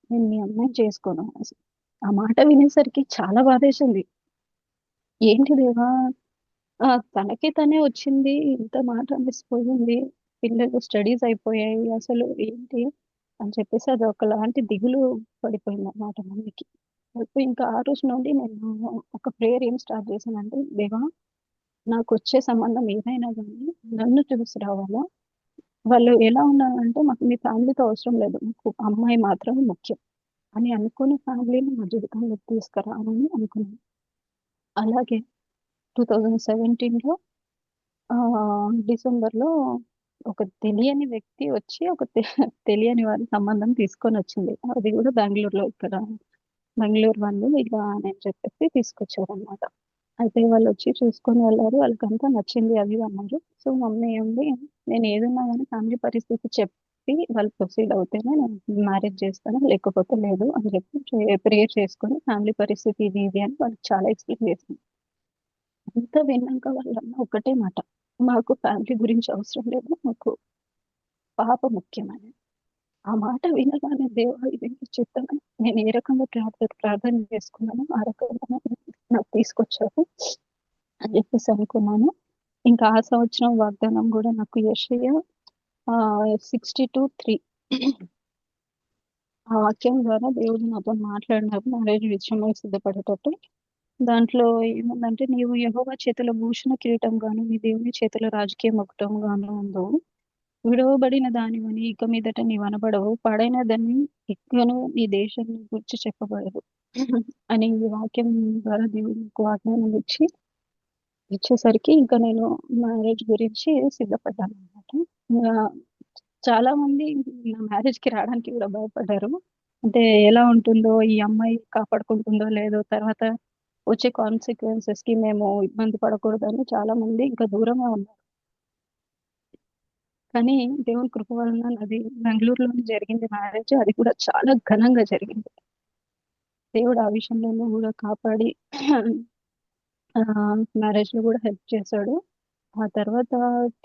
నేను మీ అమ్మాయిని చేసుకోను" అనేసి. ఆ మాట వినేసరికి చాలా బాధేసింది. ఏంటి దేవా! తనకి తనే వచ్చింది. ఇంత మాట అనేసిపోయింది. పిల్లలు స్టడీస్ అయిపోయాయి. అసలు ఏంటి అని చెప్పేసి అదొకలాంటి దిగులు పడిపోయిందన్నమాట మమ్మీకి. అయితే ఇంకా ఆ రోజు నుండి నేను ఒక ప్రేయర్ ఏం స్టార్ట్ చేశానంటే, దేవా! నాకొచ్చే సంబంధం ఏదైనా గానీ నన్ను చూసి రావాలా? వాళ్ళు ఎలా ఉన్నారంటే, మాకు మీ ఫ్యామిలీతో అవసరం లేదు. మాకు అమ్మాయి మాత్రమే ముఖ్యం. అని అనుకుని ఫ్యామిలీని మా జీవితంలోకి తీసుకురావాలని అనుకున్నాను. అలాగే 2017లో డిసెంబర్‌లో ఒక తెలియని వ్యక్తి వచ్చి ఒక తెలియని వారి సంబంధం తీసుకొనొచ్చింది. అది గూడా బెంగుళూరులో ఇక్కడ బెంగుళూరు వాళ్ళు ఇలా అని చెప్పేసి తీసుకొచ్చారనమాట. అయితే వాళ్ళొచ్చి చూసుకొని వెళ్లారు. వాళ్ళకంతా నచ్చింది అది ఇది అన్నారు. సో, మమ్మీ ఉండి నేను ఏదున్నా గాని ఫ్యామిలీ పరిస్థితి చెప్పి వాళ్ళు ప్రొసీడ్ అవుతేనే నేను మ్యారేజ్ చేస్తాను. లేకపోతే లేదు అని చెప్పి ప్రేయర్ చేసుకొని ఫ్యామిలీ పరిస్థితి ఇది ఇది అని వాళ్ళకి చాలా ఎక్స్‌ప్లెయిన్ చేసింది. అంతా విన్నాక వాళ్ళన్న ఒకటే మాట. మాకు ఫ్యామిలీ గురించి అవసరం లేదు. మాకు పాప ముఖ్యమని. ఆ మాట వినగానే దేవా ఇది నీ చిత్తమని నేను ఏ రకంగా ప్రార్థన చేసుకున్నానో ఆ రకంగా నాకు తీసుకొచ్చావు అని చెప్పేసి అనుకున్నాను. ఇంకా ఆ సంవత్సరం వాగ్దానం గూడా నాకు యెషయా 62:3 ఆ వాక్యం ద్వారా దేవుడు నాతో మాట్లాడినారు మ్యారేజ్ విషయమై సిద్ధపడేటట్టు. దాంట్లో ఏముందంటే, "నీవు యెహోవా చేతిలో భూషణ కిరీటం గాను, నీ దేవుని చేతిలో రాజకీయ మకుటం గాను ఉందువు. విడువబడిన దానివని ఇక మీదట నీవనబడవు. పాడైన దాన్ని ఇకను నీ దేశాన్ని గూర్చి చెప్పబడదు" అని ఈ వాక్యం ద్వారా దేవుడు నాకు వాగ్దానం ఇచ్చేసరికి ఇంకా నేను మ్యారేజ్ గురించి సిద్ధపడ్డాననమాట. ఇంగా చాలా మంది నా మ్యారేజ్‌కి రాడానికి గూడా భయపడ్డారు. అంటే ఎలా ఉంటుందో, ఈ అమ్మాయి కాపాడుకుంటుందో లేదో, తర్వాత వచ్చే కాన్సిక్వెన్సెస్‌కి మేము ఇబ్బంది పడకూడదని చాలా మంది ఇంకా దూరంగా ఉన్నారు. కానీ దేవుని కృప వలన నాది బెంగుళూరులోనే జరిగింది మ్యారేజ్. అది కూడా చాలా ఘనంగా జరిగింది. దేవుడు ఆ విషయంలోనూ గూడా కాపాడి మ్యారేజ్‌లో గూడా హెల్ప్ చేశాడు. ఆ తర్వాత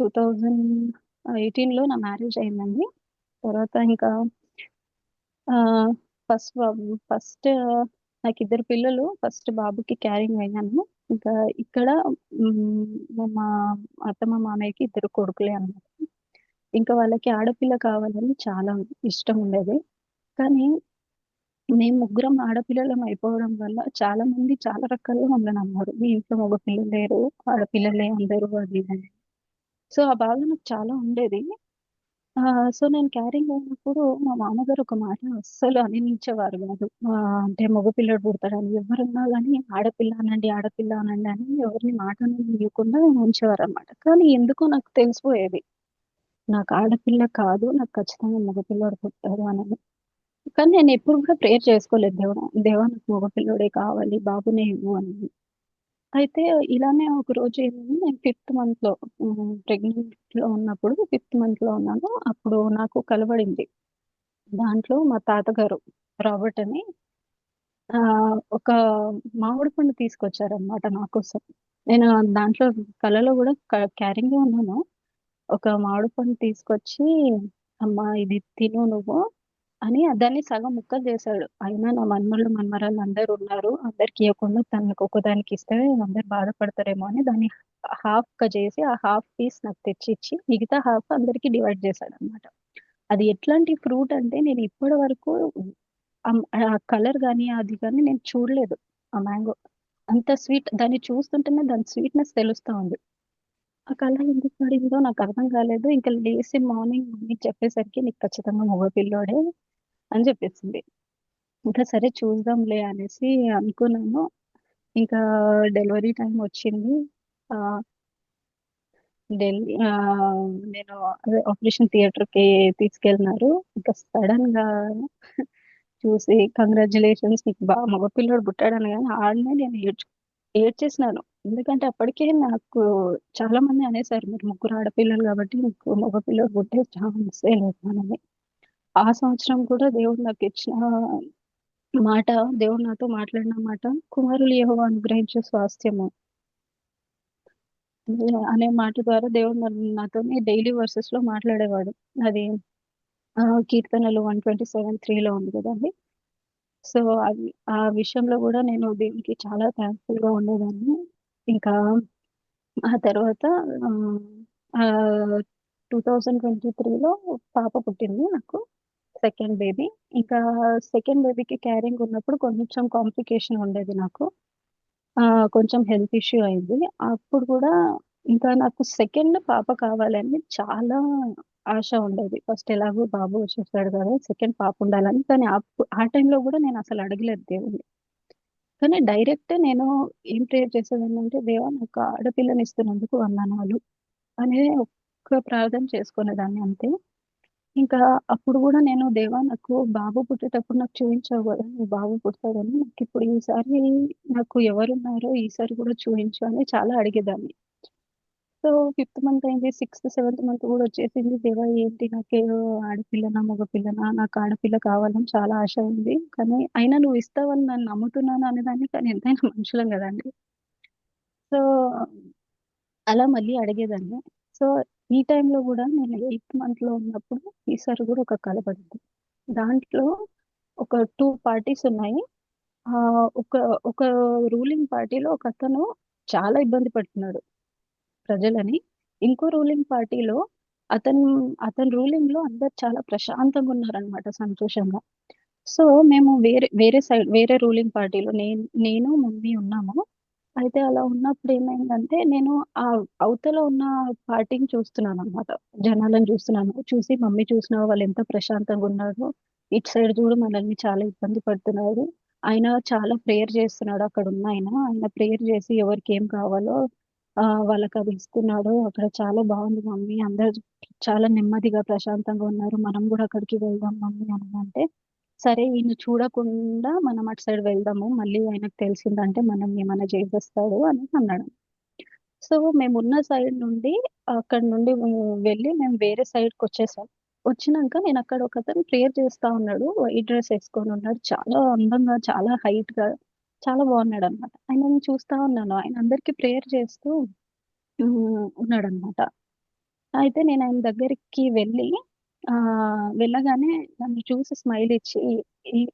2018లో నా మ్యారేజ్ అయిందండి. తర్వాత ఇంకా ఆహ్, ఫస్ట్ నాకిద్దరు పిల్లలు. ఫస్ట్ బాబుకి క్యారింగ్ అయ్యాను. ఇంకా ఇక్కడ మా అత్తమ్మ, మామయ్యకి ఇద్దరు కొడుకులే అన్నమాట. ఇంకా వాళ్ళకి ఆడపిల్ల కావాలని చాలా ఇష్టం ఉండేది. కానీ మేము ముగ్గురం ఆడపిల్లలం అయిపోవడం వల్ల చాలా మంది చాలా రకాలుగా మమ్మల్ని అన్నారు. "మీ ఇంట్లో మగ పిల్లలు లేరు. ఆడపిల్లలే అందరూ" అది ఇది అని. సో, ఆ బాధ నాకు చాలా ఉండేది. సో, నేను క్యారింగ్ అయినప్పుడు మా మామగారు ఒక మాట అస్సలు అననించేవారు గాదు. అంటే మగ పిల్లోడు పుడతాడని ఎవరన్నా గాని ఆడపిల్ల అనండి, ఆడపిల్ల అనండి అని ఎవరిని మాట అననీయకుండా ఉంచేవారనమాట. కానీ ఎందుకో నాకు తెలిసిపోయేది. నాకు ఆడపిల్ల కాదు. నాకు ఖచ్చితంగా మగ పిల్లోడు పుడతాడు అని. కానీ నేనెప్పుడు కూడా ప్రేయర్ చేసుకోలేదు దేవుడా! దేవా నాకు మగ పిల్లోడే కావాలి. బాబునే ఇవ్వు అని. అయితే ఇలానే ఒకరోజు ఏమైంది నేను ఫిఫ్త్ మంత్‌లో ప్రెగ్నెంట్‌లో ఉన్నప్పుడు ఫిఫ్త్ మంత్‌లో ఉన్నాను. అప్పుడు నాకు కలవడింది. దాంట్లో మా తాతగారు రాబర్ట్ అని ఒక మామిడి పండు తీసుకొచ్చారనమాట నా కోసం. నేను దాంట్లో కలలో గూడా క్యారింగే ఉన్నాను. ఒక మామిడి పండు తీసుకొచ్చి, "అమ్మా ఇది తిను నువ్వు" అని దాన్ని సగం ముక్కలు చేశాడు. అయినా నా మనుమలు, మనమరాళ్ళు అందరున్నారు. అందరికియ్యకుండా తనకొక్కదానికిస్తే అందరూ బాధపడతారేమో అని దాన్ని హాఫ్‌గా చేసి, ఆ హాఫ్ పీస్ నాకు తెచ్చిచ్చి, మిగతా హాఫ్ అందరికి డివైడ్ చేశాడనమాట. అది ఎట్లాంటి ఫ్రూట్ అంటే నేను ఇప్పటి వరకు ఆ కలర్ గాని, అది గాని నేను చూడలేదు. ఆ మ్యాంగో. అంత స్వీట్ దాన్ని చూస్తుంటేనే దాని స్వీట్‌నెస్ తెలుస్తా ఉంది. ఆ కలర్ ఎందుకు పడిందో నాకర్థం కాలేదు. ఇంక లేసి మార్నింగ్ మమ్మీకి చెప్పేసరికి "నీకు ఖచ్చితంగా మగ పిల్లోడే" అని చెప్పేసింది. ఇంకా సరే చూద్దాంలే అనేసి అనుకున్నాను. ఇంకా డెలివరీ టైమ్ వచ్చింది. ఆహ్, నేను అదే ఆపరేషన్ థియేటర్‌కి తీసుకెళ్లినారు. ఇంకా సడెన్‌గా చూసి కంగ్రాచ్యులేషన్స్ నీకు మగ పిల్లోడు పుట్టాడనగానే ఆడనే నేను ఏడ్చేసినాను. ఎందుకంటే అప్పటికే నాకు చాలా మంది అనేసారు, "మీరు ముగ్గురు ఆడపిల్లలు కాబట్టి మీకు మగ పిల్లోడు పుట్టే ఛాన్సే లేదు" అని. ఆ సంవత్సరం కూడా దేవుడు నాకిచ్చిన మాట, దేవుడు నాతో మాట్లాడిన మాట, "కుమారులు యెహోవా అనుగ్రహించే స్వాస్థ్యము" అనే మాట ద్వారా దేవుడు నాతోని డైలీ వర్సెస్‌లో మాట్లాడేవాడు. అది కీర్తనలు 127:3లో ఉంది గదండీ! సో, అది ఆ విషయంలో గూడా నేను దేవునికి చాలా థాంక్‌ఫుల్‌గా ఉండేదాన్ని. ఇంకా ఆ తర్వాత ఆహ్, ఆహ్, 2023లో పాప పుట్టింది నాకు. Second baby. ఇంకా సెకండ్ బేబీకి క్యారింగ్ ఉన్నప్పుడు కొంచెం కాంప్లికేషన్ ఉండేది నాకు. కొంచెం హెల్త్ ఇష్యూ అయింది. అప్పుడు కూడా ఇంకా నాకు సెకండ్ పాప కావాలని చాలా ఆశ ఉండేది. ఫస్ట్ ఎలాగో బాబు వచ్చేసాడు కదా! సెకండ్ పాప ఉండాలని. కానీ ఆ టైంలో కూడా నేను అసలు అడగలేదు దేవుడిని. కానీ డైరెక్ట్ నేను ఏం ప్రేయర్ చేసేదాన్నంటే, దేవా నాకు ఆడపిల్లనిస్తున్నందుకు వందనాలు అనే ఒక్క ప్రార్థన చేసుకునేదాన్ని అంతే. ఇంకా అప్పుడు గూడా నేను దేవా నాకు బాబు పుట్టేటప్పుడు నాకు చూయించావు గదా! నువ్వు బాబు పుడతాడని. నాకిప్పుడు ఈసారి నాకు ఎవరున్నారో ఈసారి గూడా చూయించు అని చాలా అడిగేదాన్ని. సో, ఫిఫ్త్ మంత్ అయింది. సిక్స్త్, సెవెంత్ మంత్ గూడా వచ్చేసింది. దేవా ఏంటి నాకేదో ఆడపిల్లనా? మగపిల్లనా? నాకు ఆడపిల్ల కావాలని చాలా ఆశ ఉంది. కానీ అయినా నువ్వు ఇస్తావని నేను నమ్ముతున్నాను అనేదాన్ని. కానీ ఎంతైనా మనుషులం గదండీ! సో, అలా మళ్ళీ అడిగేదాన్ని. సో, ఈ టైంలో గూడా నేను ఎయిత్ మంత్‌లో ఉన్నప్పుడు ఈసారి గూడా ఒక కల పడింది. దాంట్లో ఒక 2 పార్టీస్ ఉన్నాయి. ఒక ఒక రూలింగ్ పార్టీలో ఒకతను చాలా ఇబ్బంది పడుతున్నాడు ప్రజలని. ఇంకో రూలింగ్ పార్టీలో అతను అతని రూలింగ్‌లో అందరూ చాలా ప్రశాంతంగా ఉన్నారనమాట సంతోషంగా. సో, మేము వేరే వేరే సైడ్ వేరే రూలింగ్ పార్టీలో నేను, మమ్మీ ఉన్నాము. అయితే అలా ఉన్నప్పుడు ఏమైందంటే, నేను అవతల ఉన్న పార్టీని చూస్తున్నాననమాట. జనాలను చూస్తున్నాను. చూసి మమ్మీ చూసినావా వాళ్ళెంత ప్రశాంతంగున్నారో, ఇటు సైడ్ చూడు మనల్ని చాలా ఇబ్బంది పడుతున్నారు. ఆయన చాలా ప్రేయర్ చేస్తున్నాడు అక్కడున్నాయన. ఆయన ప్రేయర్ చేసి ఎవరికేం కావాలో వాళ్ళకది ఇస్తున్నాడు. అక్కడ చాలా బావుంది మమ్మీ. అందరూ చాలా నెమ్మదిగా, ప్రశాంతంగా ఉన్నారు. మనం గూడా అక్కడికి వెళ్దాం మమ్మీ అనంటే, సరే ఈయన చూడకుండా మనం అటు సైడ్ వెళ్దాము. మళ్ళీ ఆయనకు తెలిసిందంటే మనల్ని ఏమైనా చేసేస్తాడు అని అన్నాడు. సో, మేమున్న సైడ్ నుండి అక్కడి నుండి వెళ్ళి మేము వేరే సైడ్‌కొచ్చేసాం. వచ్చినంక నేనక్కడ ఒకతను ప్రేయర్ చేస్తా ఉన్నాడు. వైట్ డ్రెస్ ఏసుకొనున్నాడు. చాలా అందంగా, చాలా హైట్‌గా చాలా బాగున్నాడనమాట. ఆయనని చూస్తా ఉన్నాను. ఆయన అందరికి ప్రేయర్ చేస్తూ ఉన్నాడనమాట. అయితే నేను ఆయన దగ్గరికి వెళ్ళి వెళ్ళగానే నన్ను చూసి స్మైల్ ఇచ్చి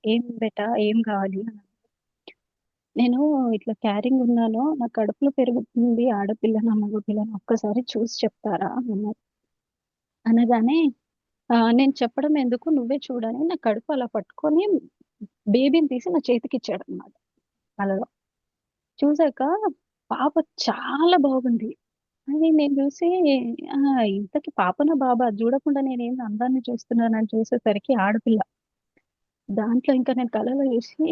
ఏం బేటా ఏం కావాలి అని. నేను ఇట్లా క్యారింగ్ ఉన్నాను. నా కడుపులో పెరుగుతుంది. ఆడపిల్లనా? మగపిల్లనా? ఒక్కసారి చూసి చెప్తారా? అన్నారు. అనగానే నేను చెప్పడం ఎందుకు నువ్వే చూడని నా కడుపు అలా పట్టుకొని బేబీని తీసి నా చేతికిచ్చాడన్నమాట కలలో. చూసాక పాప చాలా బాగుంది. అది నేను చూసి ఇంతకి పాపనా? బాబా? అది చూడకుండా నేనేంది అందాన్ని చూస్తున్నానని చూసేసరికి ఆడపిల్ల. దాంట్లో ఇంకా నేను కలలో చూసి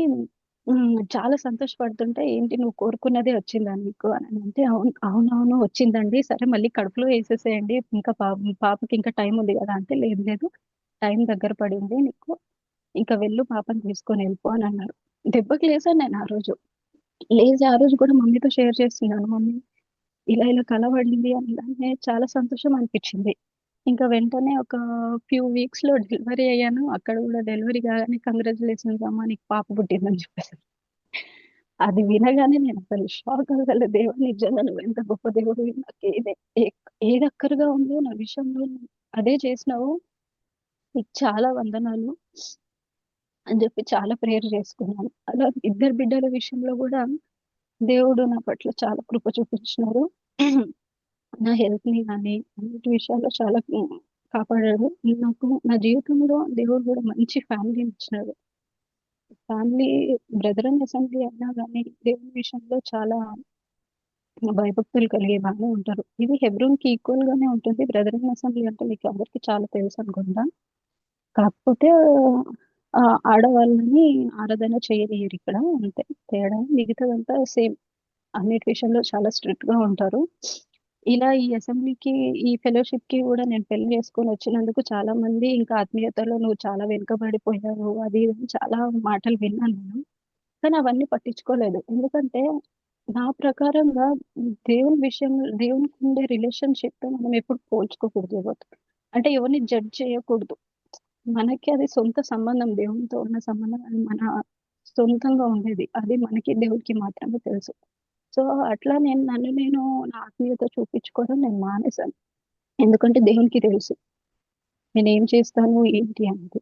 చాలా సంతోషపడుతుంటే, "ఏంటి నువ్వు కోరుకున్నదే వచ్చిందా నీకు?" అని అంటే, అవునవును వచ్చిందండి. సరే మళ్ళీ కడుపులో ఏసేసేయండి. ఇంకా పాపకి ఇంకా టైం ఉంది గదా!" అంటే, "లేదు లేదు టైం దగ్గర పడింది నీకు. ఇంక వెళ్ళు పాపని తీసుకొని ఎళ్ళిపో" అని అన్నారు. దెబ్బకి లేసాను నేను ఆ రోజు. లేసి ఆ రోజు కూడా మమ్మీతో షేర్ చేస్తున్నాను. మమ్మీ ఇలా ఇలా కల పడింది అనగానే చాలా సంతోషం అనిపిచ్చింది. ఇంకా వెంటనే ఒక ఫ్యూ వీక్స్‌లో డెలివరీ అయ్యాను. అక్కడ గూడా డెలివరీ కాగానే కంగ్రాచ్యులేషన్స్ అమ్మా నీకు పాప పుట్టిందని చెప్పేసారు. అది వినగానే నేనసలు షాక్ అసలు దేవుడా నిజంగా నువ్వెంత గొప్ప దేవుడివి. నాకేది ఏ ఏది అక్కరగా ఉందో నా విషయంలో అదే చేసినావు. నీకు చాలా వందనాలు అని చెప్పి చాలా ప్రేయర్ చేసుకున్నాను. అలా ఇద్దరు బిడ్డల విషయంలో గూడా దేవుడు నా పట్ల చాలా కృప చూపించినారు. నా హెల్త్‌ని గాని అన్నిటి విషయాల్లో చాలా కాపాడాడు. నాకు నా జీవితంలో దేవుడు గూడా మంచి ఫ్యామిలీనిచ్చినాడు. ఫ్యామిలీ బ్రదరన్ అసెంబ్లీ అయినా గాని దేవుని విషయంలో చాలా భయభక్తులు కలిగే బానే ఉంటారు. ఇది హెబ్రోన్‌కి ఈక్వల్ గానే ఉంటుంది. బ్రదరన్ అసెంబ్లీ అంటే మీకు అందరికి చాలా తెలుసనుకుంటా. కాకపోతే ఆడవాళ్ళని ఆరాధన చేయనియ్యరిక్కడ అంతే తేడా. మిగతాదంతా సేమ్. అన్నిటి విషయంలో చాలా స్ట్రిక్ట్‌గా ఉంటారు. ఇలా ఈ అసెంబ్లీకి, ఈ ఫెలోషిప్‌కి గూడా నేను పెళ్లి చేసుకొనొచ్చినందుకు చాలా మంది ఇంకా ఆత్మీయతలో నువ్వు చాలా వెనుకబడిపోయావు. అది ఇది అని చాలా మాటలు విన్నాను నేను. కానీ అవన్నీ పట్టించుకోలేదు. ఎందుకంటే నా ప్రకారంగా దేవుని విషయంలో దేవునికుండే రిలేషన్‌షిప్‌తో మనం ఎప్పుడు పోల్చుకోకూడదు ఎవరితో. అంటే ఎవరిని జడ్జ్ చేయకూడదు. మనకి అది సొంత సంబంధం. దేవునితో ఉన్న సంబంధం అది మన సొంతంగా ఉండేది. అది మనకి దేవుడికి మాత్రమే తెలుసు. సో, అట్లా నేను నా ఆత్మీయత చూపించుకోవడం నేను మానేశాను. ఎందుకంటే దేవునికి తెలుసు. నేనేం చేస్తాను ఏంటి అనేది.